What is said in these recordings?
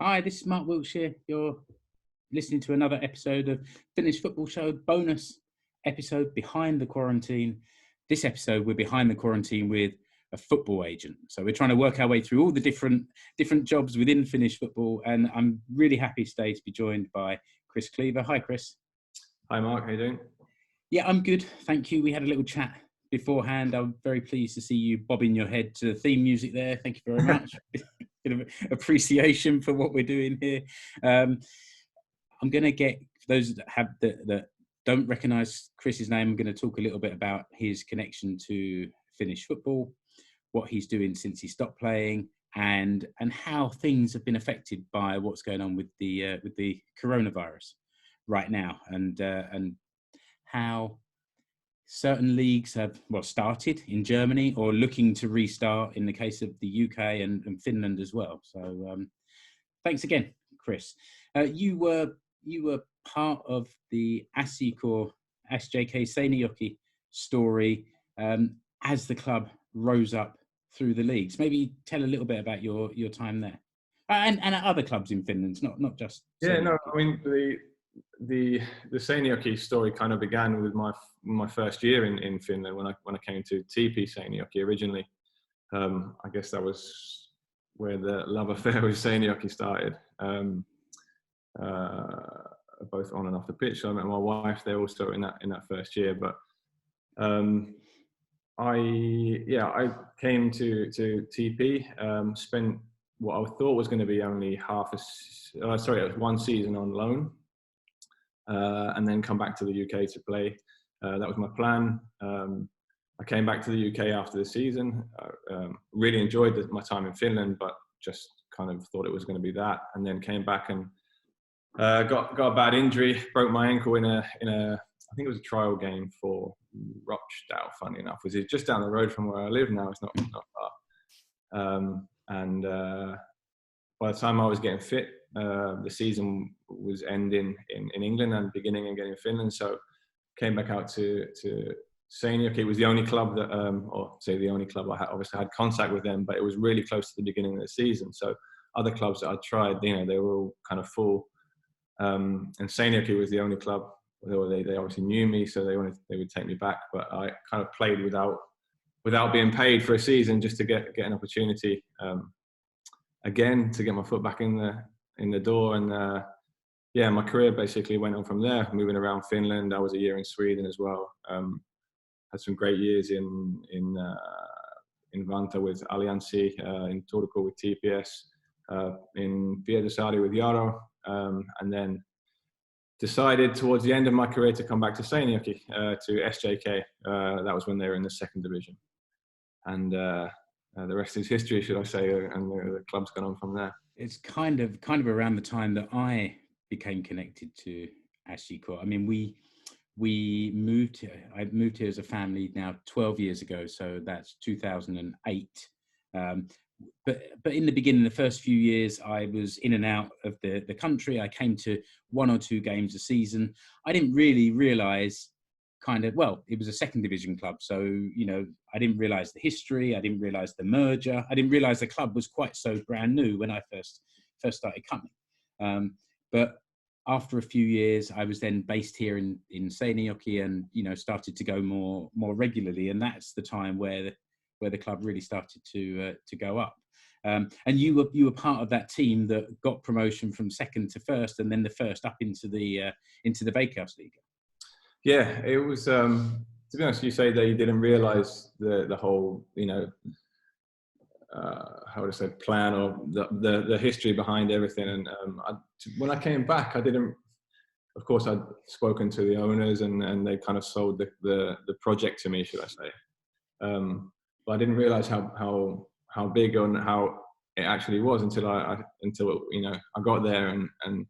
Hi, this is Mark Wiltshire. You're listening to another episode of Finnish Football Show, bonus episode Behind the Quarantine. This episode, we're behind the quarantine with a football agent. So we're trying to work our way through all the different jobs within Finnish football. And I'm really happy today to be joined by Chris Cleaver. Hi, Chris. Hi, Mark. How you doing? Yeah, I'm good. Thank you. We had a little chat beforehand. I'm very pleased to see you bobbing your head to the theme music there. Thank you very much. Bit of appreciation for what we're doing here. I'm going to get, for those that don't recognise Chris's name, I'm going to talk a little bit about his connection to Finnish football, what he's doing since he stopped playing, and how things have been affected by what's going on with the coronavirus right now, and how certain leagues have started in Germany or looking to restart in the case of the UK and Finland as well. So thanks again, Chris. You were part of the SJK Seinäjoki story as the club rose up through the leagues. Maybe tell a little bit about your time there and at other clubs in Finland, not just. Yeah, Seinäjoki. No, I mean the Seinäjoki story kind of began with my first year in Finland when I came to TP Seinäjoki originally. I guess that was where the love affair with Seinäjoki started, both on and off the pitch. So I met my wife there also in that first year. But I came to TP, spent what I thought was going to be only one season on loan. And then come back to the UK to play. That was my plan. I came back to the UK after the season. Really enjoyed my time in Finland, but just kind of thought it was going to be that. And then came back and got a bad injury, broke my ankle in a I think it was a trial game for Rochdale. Funny enough, was it just down the road from where I live now? It's not far. And by the time I was getting fit, the season was ending in England and beginning again in Finland. So came back out to Seinäjoki. It was the only club that, the only club I obviously had contact with them, but it was really close to the beginning of the season. So other clubs that I tried, they were all kind of full. And Seinäjoki was the only club. They obviously knew me, so they would take me back. But I kind of played without being paid for a season, just to get an opportunity. Again, to get my foot back in the door, and my career basically went on from there. Moving around Finland, I was a year in Sweden as well. Had some great years in Vanta with Alliansi, in Turku with TPS, in Pietarsaari with Jaro, and then decided towards the end of my career to come back to Seinäjoki, to SJK. That was when they were in the second division, and the rest is history, should I say, and the club's gone on from there. It's kind of around the time that I became connected to SJK. I mean, we moved here. I moved here as a family now 12 years ago, so that's 2008. But in the beginning, the first few years, I was in and out of the country. I came to 1 or 2 games a season. I didn't really realise it was a second division club. So, I didn't realise the history. I didn't realise the merger. I didn't realise the club was quite so brand new when I first started coming. But after a few years, I was then based here in Seinäjoki and, started to go more regularly. And that's the time where the club really started to go up. And you were part of that team that got promotion from second to first, and then the first up into the Veikkausliiga. Yeah, it was. To be honest, you say that you didn't realise the whole, how would I say, plan or the history behind everything. And when I came back, I didn't. Of course, I'd spoken to the owners, and they kind of sold the project to me, should I say? But I didn't realise how big and how it actually was until I got there and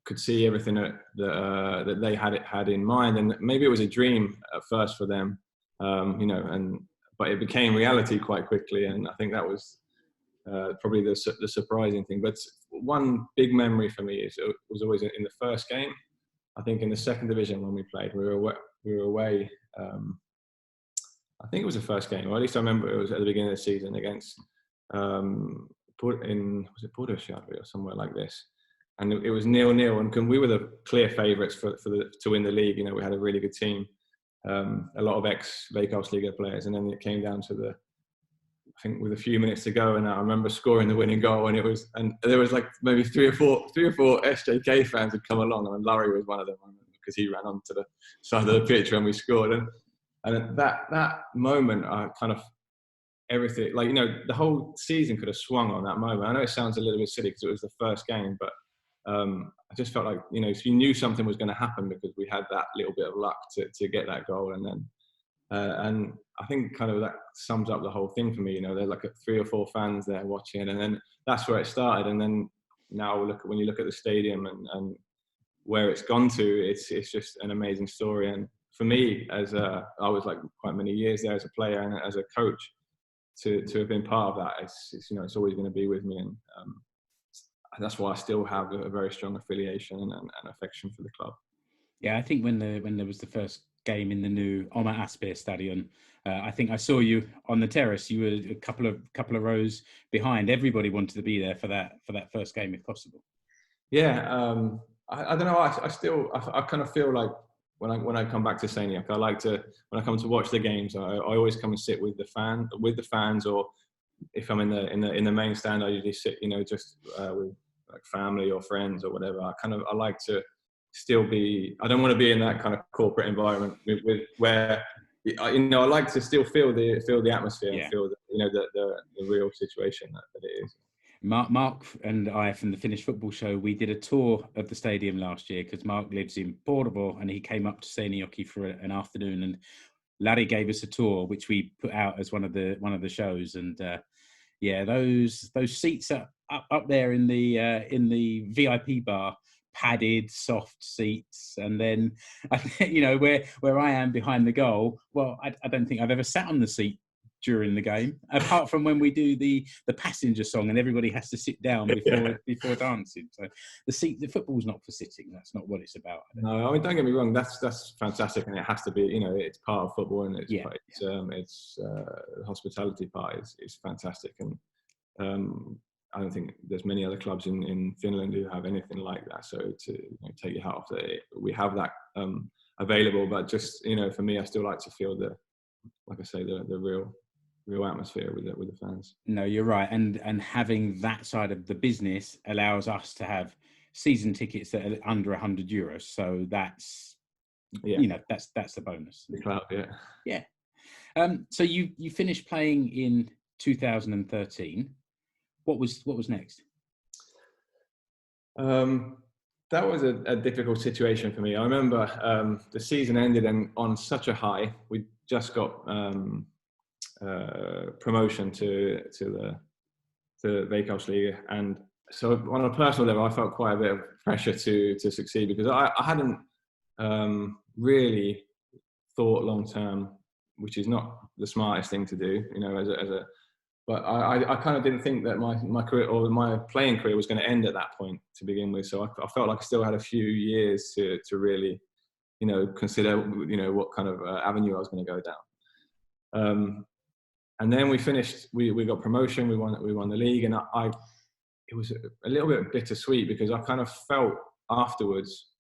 could see everything that they had in mind. And maybe it was a dream at first for them, but it became reality quite quickly. And I think that was probably the surprising thing. But one big memory for me was always in the first game. I think in the second division when we played, we were away I think it was the first game, or at least I remember it was at the beginning of the season against was it Bordeaux or somewhere like this, and it was 0-0, and we were the clear favourites to win the league. You know, we had a really good team, a lot of ex-Veikkausliiga players, and then it came down to I think with a few minutes to go, and I remember scoring the winning goal, and there was like maybe three or four SJK fans had come along, and Larry was one of them, because he ran onto the side of the pitch when we scored, and at that moment, I kind of everything, like, you know, the whole season could have swung on that moment. I know it sounds a little bit silly because it was the first game, but I just felt like, you know, so you knew something was going to happen because we had that little bit of luck to get that goal, and then. And I think kind of that sums up the whole thing for me. You know, there's like 3 or 4 fans there watching, and then that's where it started. And then now when you look at the stadium and where it's gone to, it's just an amazing story. And for me, I was like quite many years there as a player and as a coach, to have been part of that, it's you know, it's always going to be with me, and that's why I still have a very strong affiliation and affection for the club. Yeah, I think when there was the first game in the new Oma Aspe Stadion, I think I saw you on the terrace. You were a couple of rows behind. Everybody wanted to be there for that first game, if possible. Yeah, I don't know. I kind of feel like when I come back to Seinäjoki, I like to, when I come to watch the games, I always come and sit with the fans, or if I'm in the main stand, I usually sit, you know, just with like family or friends or whatever. I like to still be, I don't want to be in that kind of corporate environment with where, you know, I like to still feel the atmosphere, and feel the real situation that it is. Mark and I from the Finnish Football Show, we did a tour of the stadium last year because Mark lives in Porvoo, and he came up to Seinäjoki for an afternoon, and Larry gave us a tour, which we put out as one of the shows. And those seats are up there in the VIP bar, padded soft seats, and then you know, where I am behind the goal, well, I don't think I've ever sat on the seat during the game, apart from when we do the passenger song and everybody has to sit down before dancing. So the football's not for sitting. That's not what it's about. No, I mean, don't get me wrong, that's fantastic, and it has to be, you know, it's part of football, and it's the hospitality part is fantastic, and I don't think there's many other clubs in Finland who have anything like that. So to, you know, take your hat off that we have that available. But just, you know, for me, I still like to feel like I say, the real atmosphere with the fans. No, you're right, and having that side of the business allows us to have season tickets that are under €100. So that's you know, that's the bonus. The club, yeah. So you finished playing in 2013. What was next? That was a difficult situation for me. I remember the season ended and on such a high. We just got promotion to the Veikkausliiga, and so on a personal level, I felt quite a bit of pressure to succeed, because I hadn't really thought long term, which is not the smartest thing to do, you know, but I kind of didn't think that my career or my playing career was going to end at that point to begin with. So I felt like I still had a few years to really, you know, consider, you know, what kind of avenue I was going to go down. And then we finished. We got promotion. We won the league, and it was a little bit bittersweet, because I kind of felt afterwards,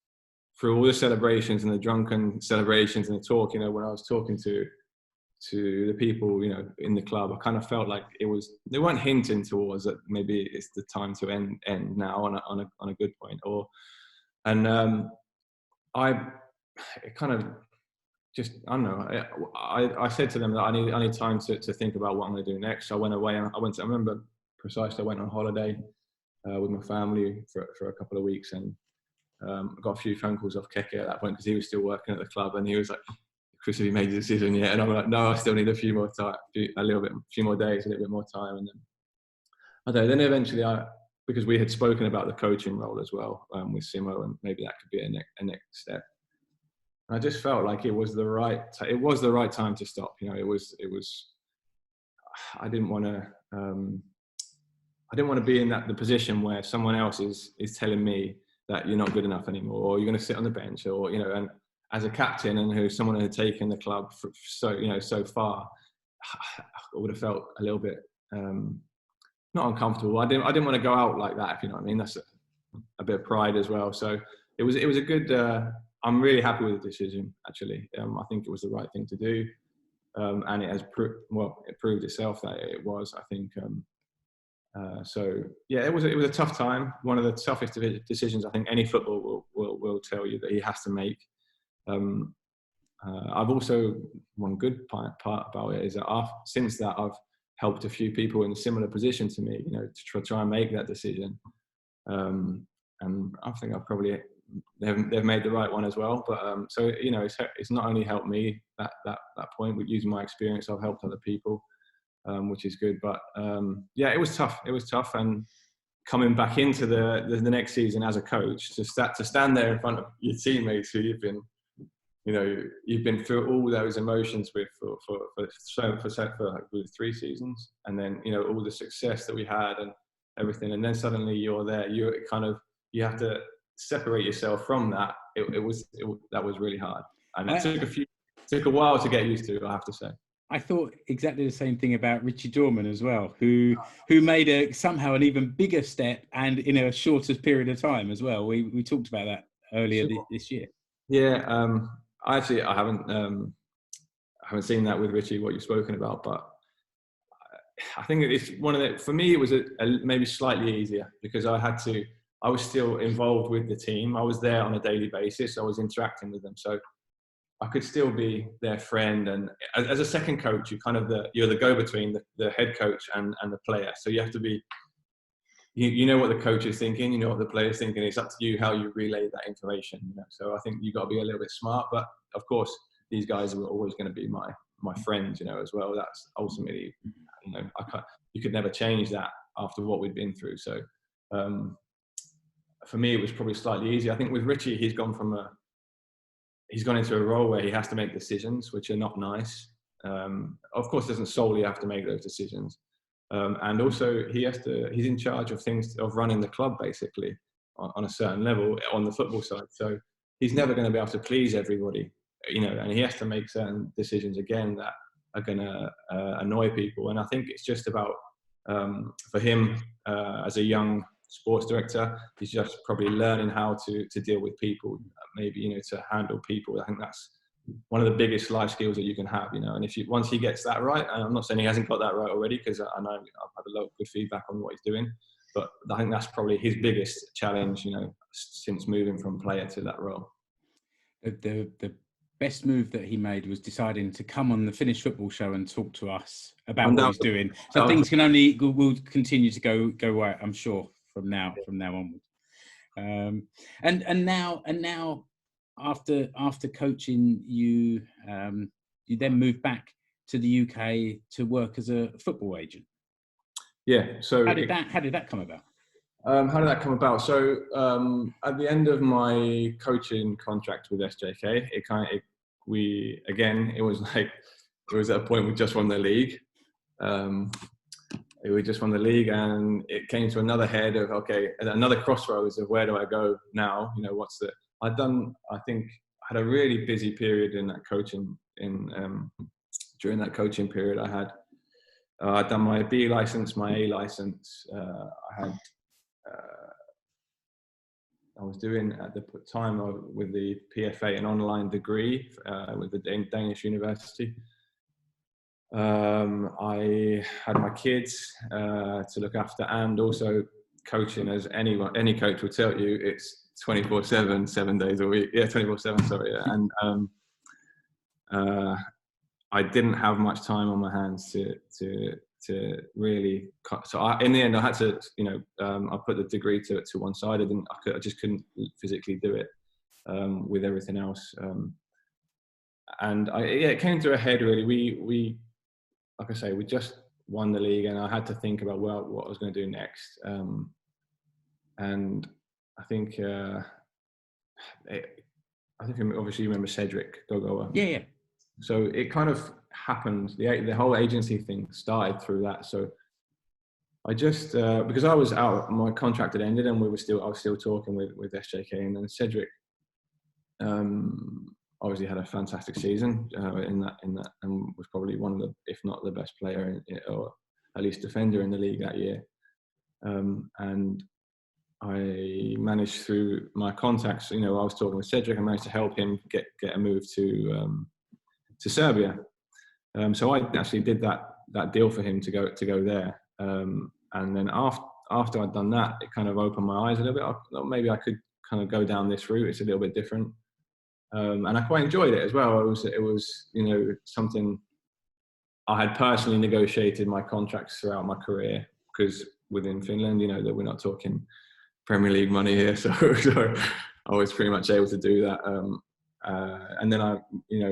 through all the celebrations and the drunken celebrations and the talk, you know, when I was talking to the people, you know, in the club, I kind of felt like they weren't hinting towards that maybe it's the time to end now on a good point, it kind of just, I don't know, I said to them that I need time to think about what I'm going to do next. So I went away, and I remember precisely, I went on holiday with my family for a couple of weeks, and got a few phone calls off Keke at that point, because he was still working at the club, and he was like, "Chris, have you made your decision yet?" And I'm like, "No, I still need a few more time, a few more days, a little bit more time." And then I don't know. Then eventually, because we had spoken about the coaching role as well with Simo, and maybe that could be a next step. And I just felt like it was the right time to stop. You know, it was. I didn't want to be in the position where someone else is telling me that you're not good enough anymore, or you're going to sit on the bench, or, you know, as a captain and who's someone who had taken the club for so far, I would have felt a little bit not uncomfortable. I didn't want to go out like that, if you know what I mean. That's a bit of pride as well. So it was a good. I'm really happy with the decision. Actually, I think it was the right thing to do, and it has it proved itself that it was. I think. So yeah, it was a tough time. One of the toughest decisions I think any football will tell you that he has to make. I've also, one good part about it is that since that I've helped a few people in a similar position to me, to try and make that decision. And I think they've made the right one as well. But so it's not only helped me that point with using my experience. I've helped other people. Which is good, but yeah, it was tough. It was tough, and coming back into the next season as a coach, to stand there in front of your teammates who you've been through all those emotions with for 3 seasons, and then all the success that we had and everything, and then suddenly you're there. You have to separate yourself from that. That was really hard, and it took a while to get used to, I have to say. I thought exactly the same thing about Ritchie Dorman as well, who made somehow an even bigger step and in a shorter period of time as well. We talked about that earlier this year. Yeah, I haven't seen that with Ritchie, what you've spoken about, but I think it's for me it was maybe slightly easier because I was still involved with the team. I was there on a daily basis. I was interacting with them, so I could still be their friend. And as a second coach, you're the go-between the head coach and the player. So you have to be, you know what the coach is thinking, you know what the player is thinking. It's up to you how you relay that information. So I think you've got to be a little bit smart. But of course, these guys are always going to be my friends, as well. That's ultimately, you could never change that after what we'd been through. So for me, it was probably slightly easier. I think with Ritchie, he's gone into a role where he has to make decisions, which are not nice. Of course, doesn't solely have to make those decisions. And also he's in charge of running the club basically on a certain level on the football side. So he's never going to be able to please everybody, and he has to make certain decisions again that are going to annoy people. And I think it's just about, for him as a young sports director, he's just probably learning how to deal with people, maybe to handle people. I think that's one of the biggest life skills that you can have, and once he gets that right, and I'm not saying he hasn't got that right already, because I know I've had a lot of good feedback on what he's doing, but I think that's probably his biggest challenge, since moving from player to that role. The best move that he made was deciding to come on the Finnish Football Show and talk to us about what he's doing. So things will continue to go right, I'm sure, from now onwards. And now after coaching, you then moved back to the UK to work as a football agent. Yeah. So how did that come about? How did that come about? So at the end of my coaching contract with SJK, it was at a point we just won the league. We just won the league, and it came to another head of another crossroads of where do I go now? I had a really busy period in that coaching. During that coaching period, I'd done my B license, my A license. I was doing at the time with the PFA an online degree with the Danish university. I had my kids to look after, and also coaching, as any coach will tell you, it's 24/7, 7 days a week. Yeah, 24/7. Sorry. Yeah. And I didn't have much time on my hands to really cut. So in the end, I had to, I put the degree to one side. I just couldn't physically do it with everything else. And it came to a head really. We like I say, we just won the league, and I had to think about what I was going to do next. And I think obviously you remember Cedric Gogoa. Yeah. So it kind of happened. The whole agency thing started through that. So I just because I was out, my contract had ended, and I was still talking with SJK, and then Cedric obviously had a fantastic season in that, and was probably one of the, if not the best player or at least defender in the league that year. And I managed through my contacts, I was talking with Cedric, I managed to help him get a move to Serbia. So I actually did that deal for him to go there. And then after I'd done that, it kind of opened my eyes a little bit. I thought maybe I could kind of go down this route. It's a little bit different. And I quite enjoyed it as well. It was something I had personally negotiated my contracts throughout my career, because within Finland, that we're not talking Premier League money here, so I was pretty much able to do that. And then I,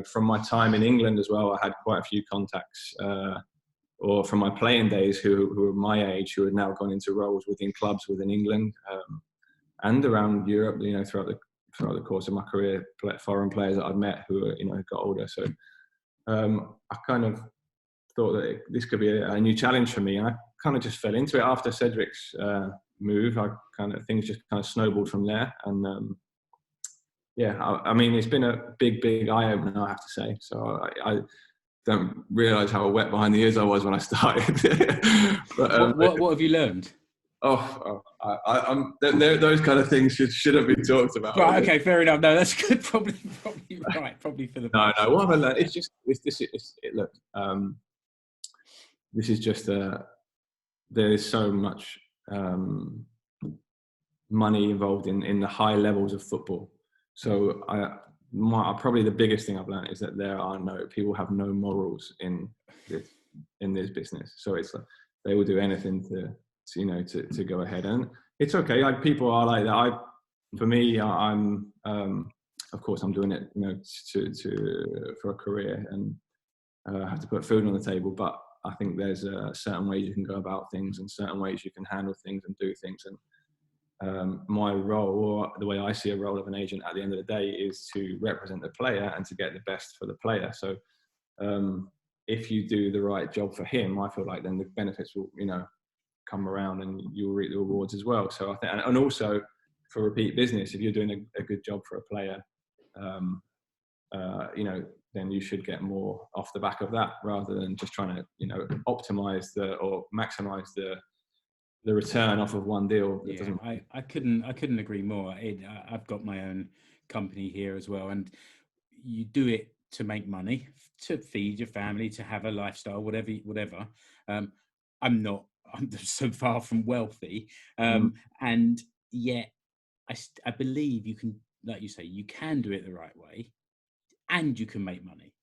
from my time in England as well, I had quite a few contacts, or from my playing days, who were my age, who had now gone into roles within clubs within England and around Europe. Throughout the course of my career, foreign players that I'd met who had got older. So I kind of thought that this could be a new challenge for me, and I kind of just fell into it after Cedric's move. Things just kind of snowballed from there, and I mean, it's been a big eye opener, I have to say. So I don't realise how wet behind the ears I was when I started. But what have you learned? Those kind of things shouldn't be talked about. Right, okay, fair enough. No, that's good. Probably right. Probably for the no. What have I learned? It's just look. This is just there is so much money involved in the high levels of football. So probably the biggest thing I've learned is that people have no morals in this business. So it's like they will do anything to go ahead, and it's okay. Like, people are like that. For me, I'm of course I'm doing it for a career, and I have to put food on the table, but I think there's certain ways you can go about things and certain ways you can handle things and do things. And my role, or the way I see a role of an agent at the end of the day, is to represent the player and to get the best for the player. So if you do the right job for him, I feel like then the benefits will, come around and you'll reap the rewards as well. So I think, and also for repeat business, if you're doing a good job for a player, then you should get more off the back of that, rather than just trying to, optimize or maximize the return off of one deal. I couldn't agree more. I've got my own company here as well, and you do it to make money, to feed your family, to have a lifestyle, whatever. I'm so far from wealthy, and yet I believe you can, like you say, you can do it the right way, and you can make money.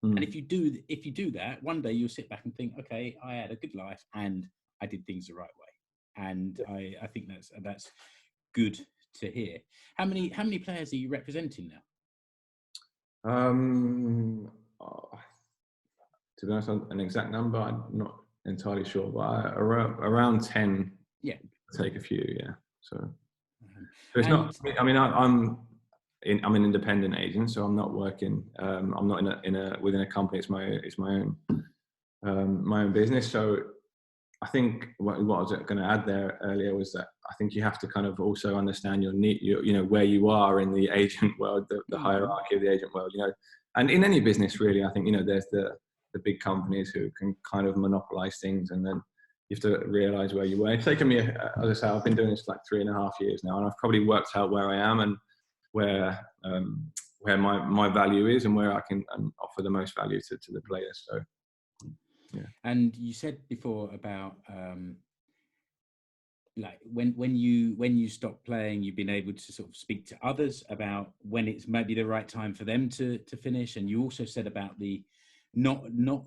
And if you do that, one day you'll sit back and think, okay, I had a good life and I did things the right way. And I think that's good to hear. How many players are you representing now? To be honest, an exact number, I'm not entirely sure, but around 10. Yeah, take a few. Yeah. So it's not. I mean, I'm an independent agent, so I'm not working. I'm not within a company. It's my own business. So I think what I was going to add there earlier was that I think you have to kind of also understand your need, where you are in the agent world, the hierarchy of the agent world, and in any business really. I think there's the big companies who can kind of monopolize things, and then you have to realize where you were. It's taken me, as I say, I've been doing this like 3.5 years now, and I've probably worked out where I am and where my value is and where I can offer the most value to the players. So, yeah. And you said before about like when you stop playing, you've been able to sort of speak to others about when it's maybe the right time for them to finish. And you also said about the not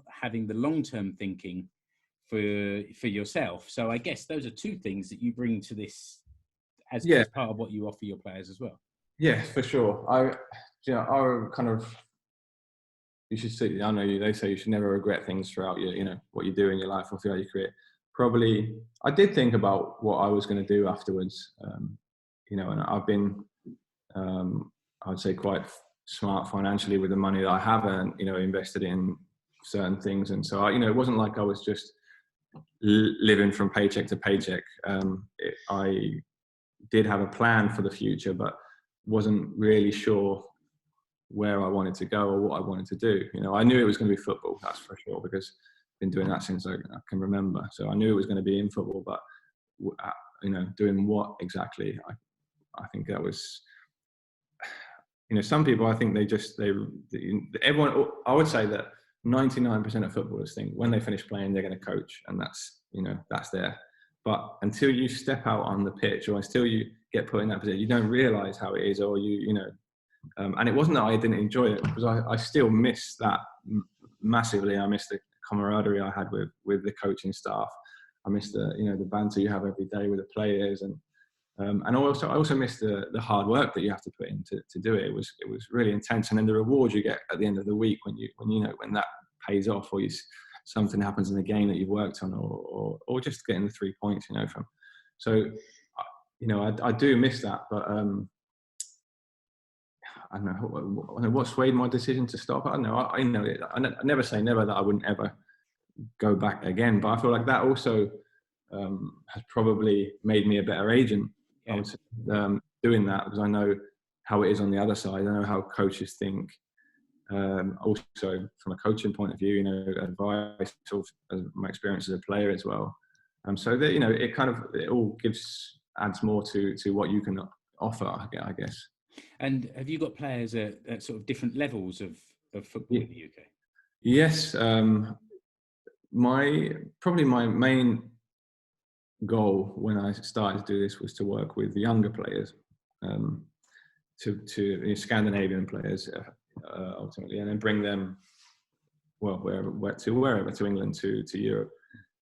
having the long-term thinking for yourself. So I guess those are two things that you bring to this as part of what you offer your players as well. Yeah, for sure. I kind of, you should see, I know they say you should never regret things throughout your, what you do in your life or throughout your career. Probably, I did think about what I was going to do afterwards, and I've been, I would say, quite smart financially with the money that I have, and invested in certain things. And so it wasn't like I was just living from paycheck to paycheck. I did have a plan for the future, but wasn't really sure where I wanted to go or what I wanted to do. You know, I knew it was going to be football, that's for sure, because I've been doing that since I can remember. So I knew it was going to be in football, but you know, doing what exactly? I think that was, you know, some people, I think everyone, I would say that 99% of footballers think when they finish playing, they're going to coach, and that's, you know, that's there. But until you step out on the pitch, or until you get put in that position, you don't realize how it is, or you know, and it wasn't that I didn't enjoy it, because I still miss that massively. I miss the camaraderie I had with the coaching staff. I miss the, you know, the banter you have every day with the players, and I also miss the hard work that you have to put in to do it. It was really intense, and then the reward you get at the end of the week when you know, when that pays off, or something happens in the game that you've worked on, or just getting the 3 points, you know, from. So, you know, I do miss that, but I don't know what swayed my decision to stop. I don't know. I never say never that I wouldn't ever go back again, but I feel like that also has probably made me a better agent. Yeah. I would say, doing that, because I know how it is on the other side. I know how coaches think. Also, from a coaching point of view, you know, advice, sort of my experience as a player as well. So that, you know, it all adds more to what you can offer, I guess. And have you got players at sort of different levels of football in the UK? Yes. Probably my main goal when I started to do this was to work with younger players, to Scandinavian players, ultimately, and then bring them, well, wherever, to England, to Europe,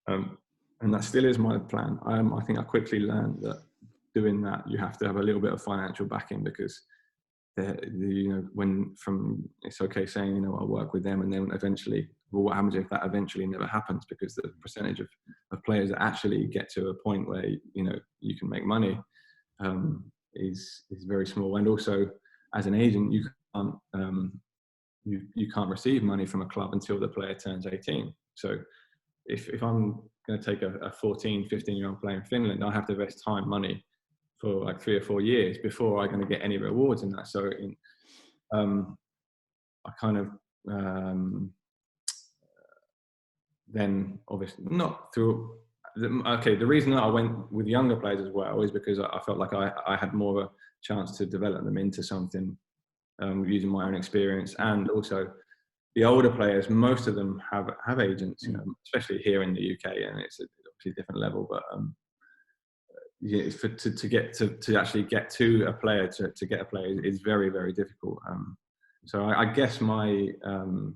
and that still is my plan. I think I quickly learned that doing that, you have to have a little bit of financial backing, because you know, it's okay saying, you know, I'll work with them, and then eventually, well, what happens if that eventually never happens? Because the percentage of players that actually get to a point where, you know, you can make money is very small. And also, as an agent, you can't receive money from a club until the player turns 18. So if I'm going to take a 14, 15-year-old player in Finland, I have to invest time, money, for like 3 or 4 years before I'm going to get any rewards in that. So I kind of then obviously not through. The reason that I went with younger players as well is because I felt like I had more of a chance to develop them into something using my own experience. And also the older players, most of them have agents, you know, especially here in the UK, and it's obviously a different level, but yeah, to actually get to a player, to get a player is very, very difficult. So I guess the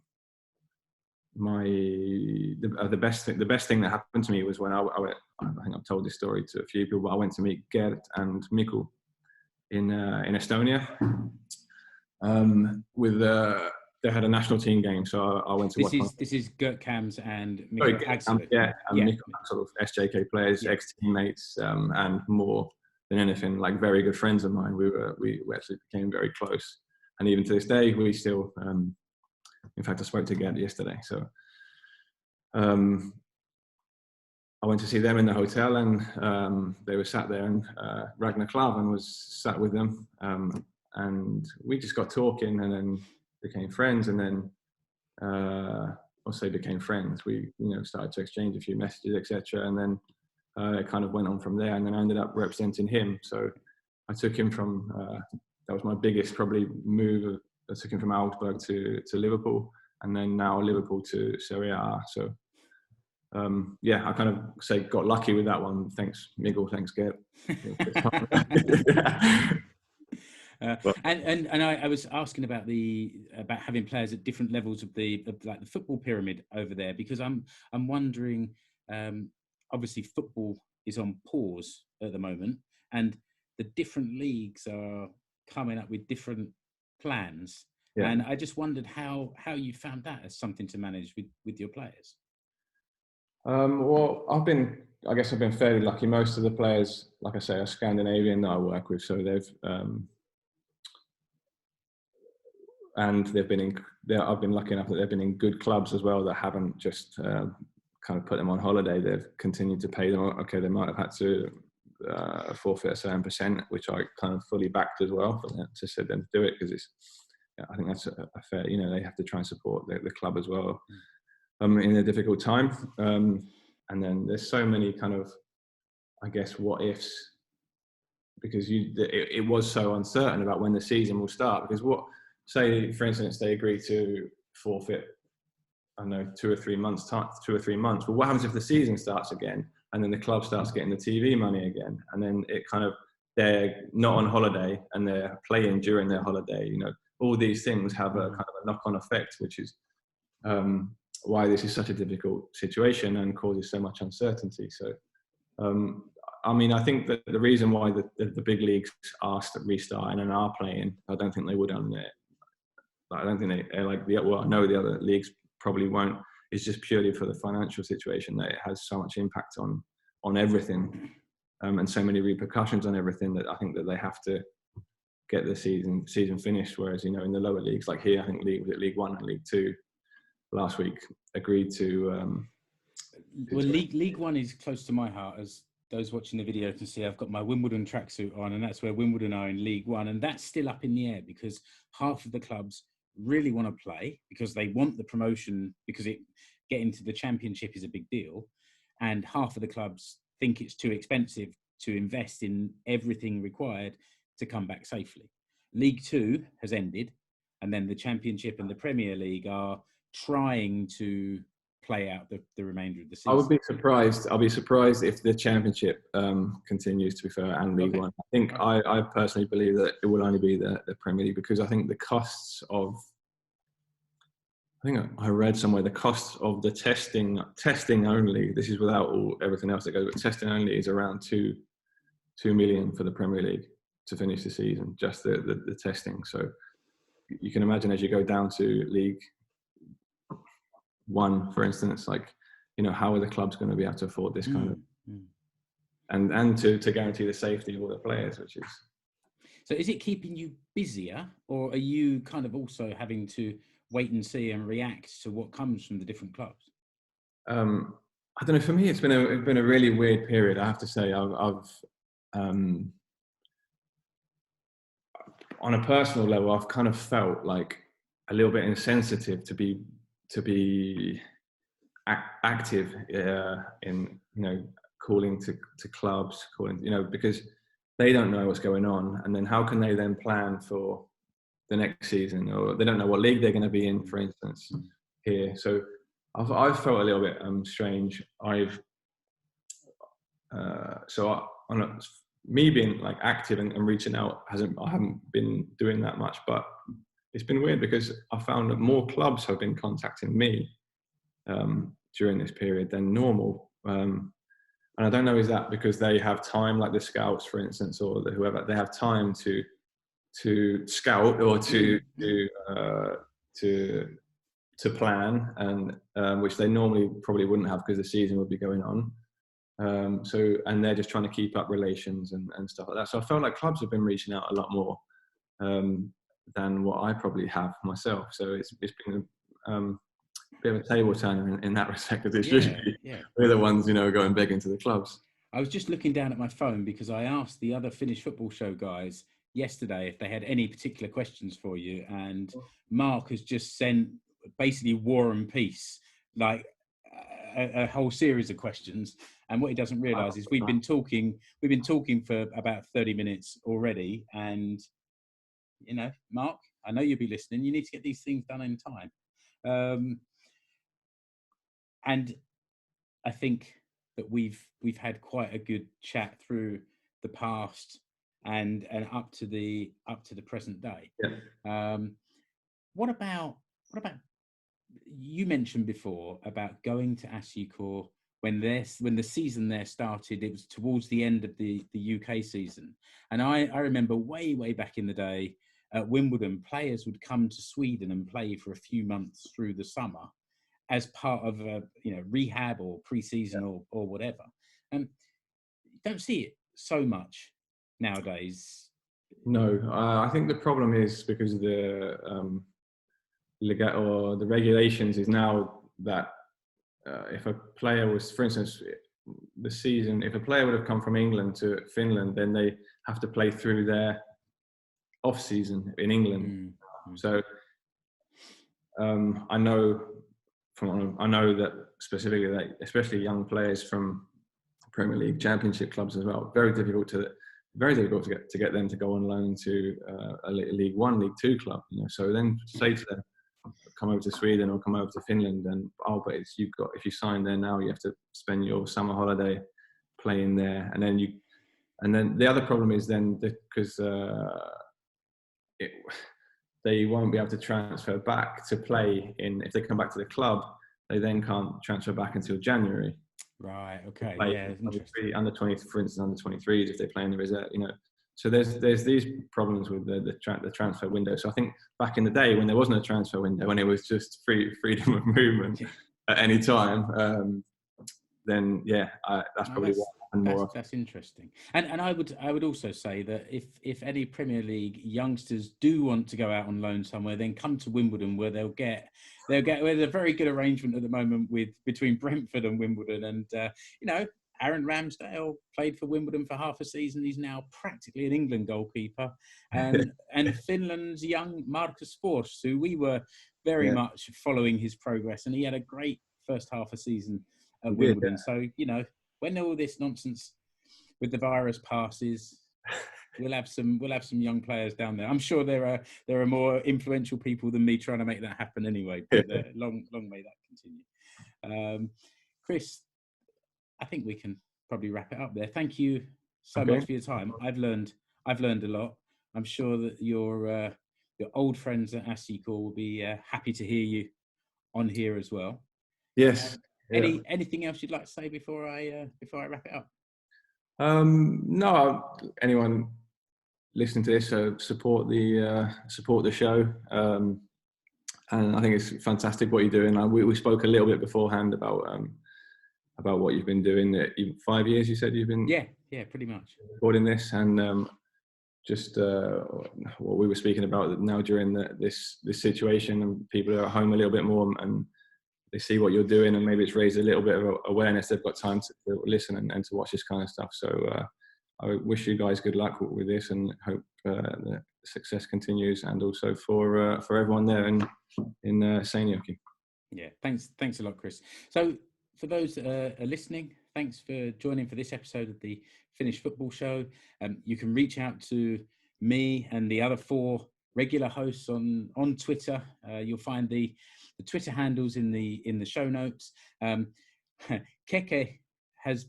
best thing that happened to me was when I went. I think I've told this story to a few people, but I went to meet Gert and Miku in Estonia. They had a national team game, so I went to watch. This is Gert Kams and Miku Axel. Miku, sort of SJK players, ex-teammates, and more than anything, like very good friends of mine. We actually became very close, and even to this day, we still. In fact, I spoke to Gerd yesterday, so I went to see them in the hotel, and they were sat there, and Ragnar Klavan was sat with them, and we just got talking, and then became friends, and then became friends. We, you know, started to exchange a few messages, etc., and then it kind of went on from there. And then I ended up representing him. So I took him from that was my biggest probably move. I took him from Augsburg to Liverpool, and then now Liverpool to Serie A. So I kind of got lucky with that one. Thanks, Miguel. Thanks, Gert. And I was asking about having players at different levels of the football pyramid over there, because I'm wondering, obviously football is on pause at the moment, and the different leagues are coming up with different plans, and I just wondered how you found that as something to manage with your players. Well, I've been fairly lucky. Most of the players, like I say, are Scandinavian that I work with, so they've and I've been lucky enough that they've been in good clubs as well that haven't just kind of put them on holiday. They've continued to pay them. Okay, they might have had to forfeit a certain percent, which I kind of fully backed as well, to say them to do it, because I think that's a fair. They have to try and support the club as well in a difficult time. And then there's so many kind of, I guess, what ifs, because it was so uncertain about when the season will start. Because say for instance they agree to forfeit, I don't know, 2 or 3 months. Well, what happens if the season starts again and then the club starts getting the TV money again, and then it kind of, they're not on holiday and they're playing during their holiday. All these things have a kind of a knock-on effect, which is why this is such a difficult situation and causes so much uncertainty. So, I think that the reason why the big leagues are restarting and are playing, I don't think they would on it. I don't think they like I know the other leagues probably won't. It's just purely for the financial situation that it has so much impact on everything, and so many repercussions on everything, that I think that they have to get the season finished. Whereas in the lower leagues, like here, I think League One and League Two last week agreed to. Well, League One is close to my heart, as those watching the video can see. I've got my Wimbledon tracksuit on, and that's where Wimbledon are in League One, and that's still up in the air because half of the clubs really want to play because they want the promotion, because getting to the championship is a big deal, and half of the clubs think it's too expensive to invest in everything required to come back safely. League Two has ended, and then the Championship and the Premier League are trying to play out the remainder of the season. I'll be surprised if the Championship continues, to be fair, and League One. I think I personally believe that it will only be the Premier League, because I think the costs of, I think I read somewhere, the costs of the testing only, this is without everything else that goes, but testing only is around 2 million for the Premier League to finish the season, just the testing. So you can imagine, as you go down to League One, for instance, like, how are the clubs going to be able to afford this kind of, and to guarantee the safety of all the players, which is. So is it keeping you busier, or are you kind of also having to wait and see and react to what comes from the different clubs? I don't know. For me, it's been a really weird period. I have to say, I've on a personal level, I've kind of felt like a little bit insensitive to be active in calling to clubs, because they don't know what's going on, and then how can they then plan for the next season, or they don't know what league they're going to be in, for instance, here. So I've felt a little bit strange. Me being like active and reaching out, I haven't been doing that much, but it's been weird because I found that more clubs have been contacting me during this period than normal. And I don't know, is that because they have time, like the scouts, for instance, or whoever, they have time to scout or to plan, and which they normally probably wouldn't have because the season would be going on. And they're just trying to keep up relations and stuff like that. So I felt like clubs have been reaching out a lot more than what I probably have myself. So it's been a bit of a table turner in that respect, because it's usually we're the ones, going begging to the clubs. I was just looking down at my phone because I asked the other Finnish Football Show guys yesterday if they had any particular questions for you, and Mark has just sent basically War and Peace, like a whole series of questions. And what he doesn't realise is we've been talking for about 30 minutes already, and Mark, I know you'll be listening. You need to get these things done in time, and I think that we've had quite a good chat through the past and up to the present day. What about you mentioned before about going to SJK when the season there started? It was towards the end of the UK season, and I remember way back in the day at Wimbledon, players would come to Sweden and play for a few months through the summer as part of a rehab or pre-season or whatever. And you don't see it so much nowadays. No, I think the problem is because of the regulations is now that if a player was, for instance, the season, if a player would have come from England to Finland, then they have to play through their off season in England. So I know that specifically that especially young players from Premier League, Championship clubs as well, very difficult to get them to go on loan to a League One, League Two club. So then say to them, come over to Sweden or come over to Finland, and but if you sign there now, you have to spend your summer holiday playing there, and then the other problem is then because they won't be able to transfer back to play if they come back to the club, they then can't transfer back until January. Right. Okay. Yeah. Interesting. Under 20, for instance, under 23s, if they play in the reserve, So there's these problems with the transfer window. So I think back in the day when there wasn't a transfer window, when it was just freedom of movement at any time, then that's probably what happened more. That's interesting. And I would also say that if any Premier League youngsters do want to go out on loan somewhere, then come to Wimbledon, where they'll get there's a very good arrangement at the moment between Brentford and Wimbledon, and Aaron Ramsdale played for Wimbledon for half a season. He's now practically an England goalkeeper. And Finland's young Marcus Fors, who we were very much following his progress, and he had a great first half a season at Wimbledon. So, when all this nonsense with the virus passes, we'll have some young players down there. I'm sure there are more influential people than me trying to make that happen anyway, but long may that continue. Chris, I think we can probably wrap it up there. Thank you so much for your time. I've learned a lot. I'm sure that your old friends at SJK will be happy to hear you on here as well. Yes. Anything else you'd like to say before I wrap it up? No. Anyone listening to this, support the show. And I think it's fantastic what you're doing. We spoke a little bit beforehand about what you've been doing. 5 years, you said you've been. Yeah, pretty much recording this, and just what we were speaking about now during this situation, and people are at home a little bit more, and they see what you're doing, and maybe it's raised a little bit of awareness. They've got time to listen and to watch this kind of stuff. So I wish you guys good luck with this, and hope the success continues, and also for everyone there in Seinäjoki. Yeah, thanks a lot, Chris. So for those that are listening, thanks for joining for this episode of the Finnish Football Show. You can reach out to me and the other 4 regular hosts on Twitter. You'll find the Twitter handles in the show notes. Keke he's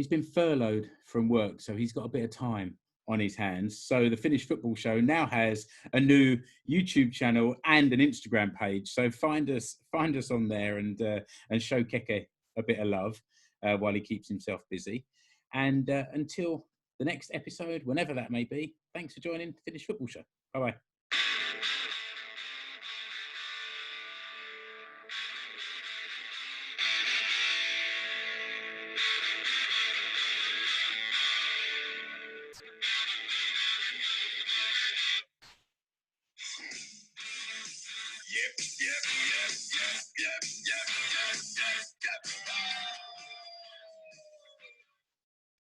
been furloughed from work, so he's got a bit of time on his hands. So the Finnish Football Show now has a new YouTube channel and an Instagram page. So find us on there and show Keke a bit of love while he keeps himself busy. And until the next episode, whenever that may be, thanks for joining the Finnish Football Show. Bye bye.